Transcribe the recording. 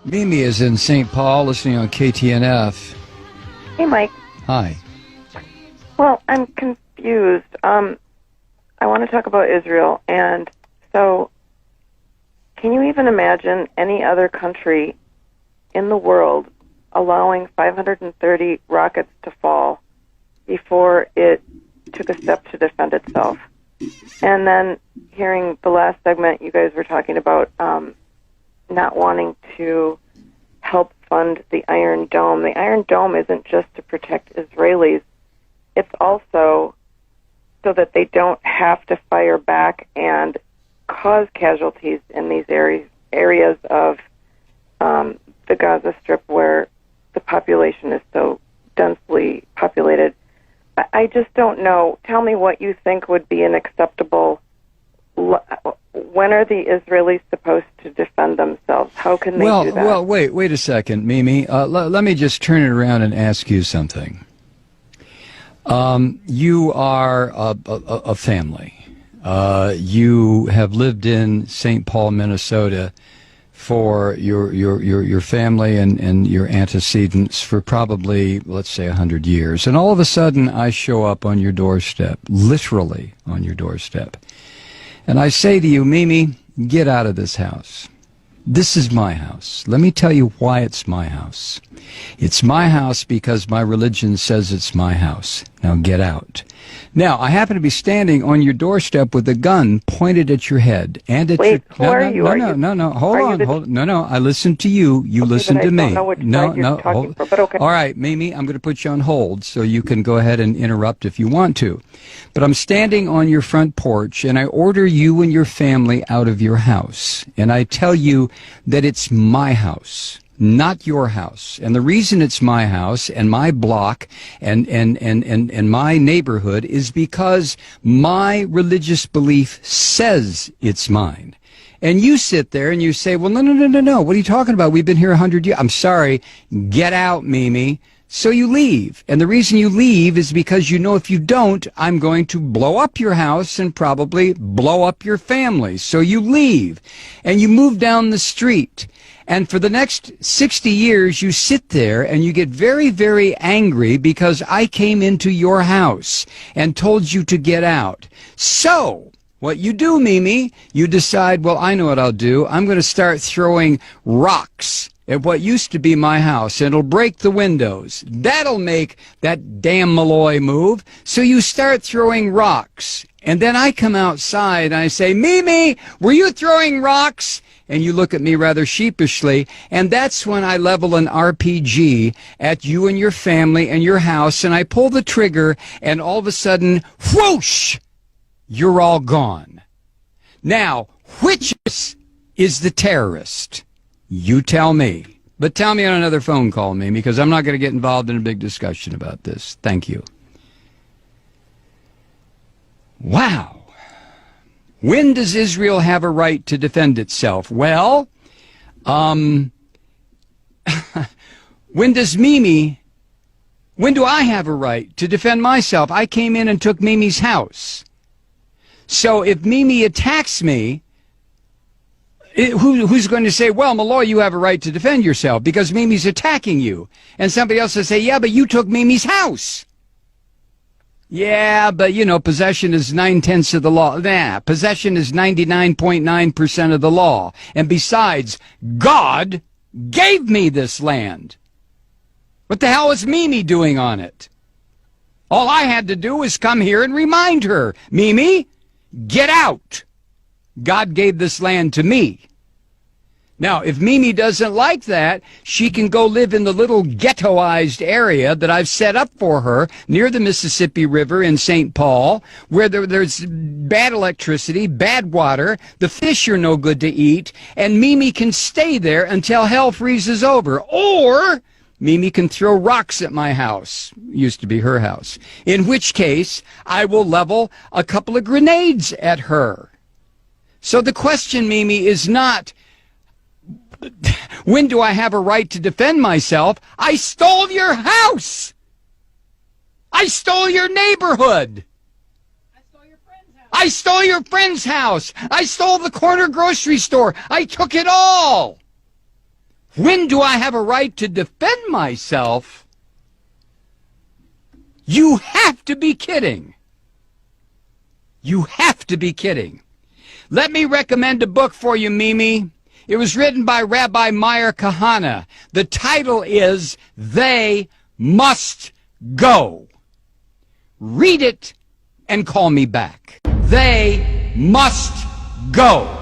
Mimi is in St. Paul listening on KTNF. Hey, Mike. Hi. Well, I'm confused. I want to talk about Israel. And so, can you even imagine any other country in the world allowing 530 rockets to fall before it took a step to defend itself? And then hearing the last segment, you guys were talking about not wanting to help fund the Iron Dome. The Iron Dome isn't just to protect Israelis. It's also so that they don't have to fire back and cause casualties in these areas of the Gaza Strip where the population is so densely populated. I just don't know. Tell me what you think would be an acceptable. When are the Israelis supposed to defend themselves? How can they do that? Well, wait a second, Mimi. Let me just turn it around and ask you something. You are a family. You have lived in St. Paul, Minnesota, for your family and your antecedents for probably, let's say, 100 years. And all of a sudden, I show up on your doorstep, literally on your doorstep. And I say to you, Mimi, get out of this house. This is my house. Let me tell you why it's my house. It's my house because my religion says it's my house. Now get out. Now, I happen to be standing on your doorstep with a gun pointed at your head and at Wait, your... who are you? No. Hold on. No. I listen to you. You listen to me. I don't know which side you're talking for, but okay. All right, Mimi, I'm going to put you on hold so you can go ahead and interrupt if you want to. But I'm standing on your front porch, and I order you and your family out of your house. And I tell you that it's my house, not your house. And the reason it's my house and my block and my neighborhood is because my religious belief says it's mine. And you sit there and you say, well, no. What are you talking about? We've been here 100 years. I'm sorry. Get out, Mimi. So you leave. And the reason you leave is because you know if you don't, I'm going to blow up your house and probably blow up your family. So you leave. And you move down the street. And for the next 60 years, you sit there and you get very, very angry because I came into your house and told you to get out. So what you do, Mimi, you decide, well, I know what I'll do. I'm going to start throwing rocks at what used to be my house, and it'll break the windows. That'll make that damn Malloy move. So you start throwing rocks. And then I come outside and I say, Mimi, were you throwing rocks? And you look at me rather sheepishly, and that's when I level an RPG at you and your family and your house, and I pull the trigger, and all of a sudden, whoosh, you're all gone. Now, which is the terrorist? You tell me. But tell me on another phone call, Mimi, because I'm not going to get involved in a big discussion about this. Thank you. Wow. When does Israel have a right to defend itself? Well, when do I have a right to defend myself? I came in and took Mimi's house. So if Mimi attacks me, who's going to say, well, Malloy, you have a right to defend yourself because Mimi's attacking you? And somebody else will say, yeah, but you took Mimi's house. Yeah, but, possession is 9/10 of the law. Nah, possession is 99.9% of the law. And besides, God gave me this land. What the hell is Mimi doing on it? All I had to do was come here and remind her, Mimi, get out. God gave this land to me. Now, if Mimi doesn't like that, she can go live in the little ghettoized area that I've set up for her near the Mississippi River in St. Paul, where there's bad electricity, bad water, the fish are no good to eat, and Mimi can stay there until hell freezes over. Or Mimi can throw rocks at my house, used to be her house, in which case I will level a couple of grenades at her. So the question, Mimi, is not, when do I have a right to defend myself? I stole your house. I stole your neighborhood. I stole your friend's house. I stole your friend's house. I stole the corner grocery store. I took it all. When do I have a right to defend myself? You have to be kidding. You have to be kidding. Let me recommend a book for you, Mimi. It was written by Rabbi Meir Kahana. The title is They Must Go. Read it and call me back. They must go.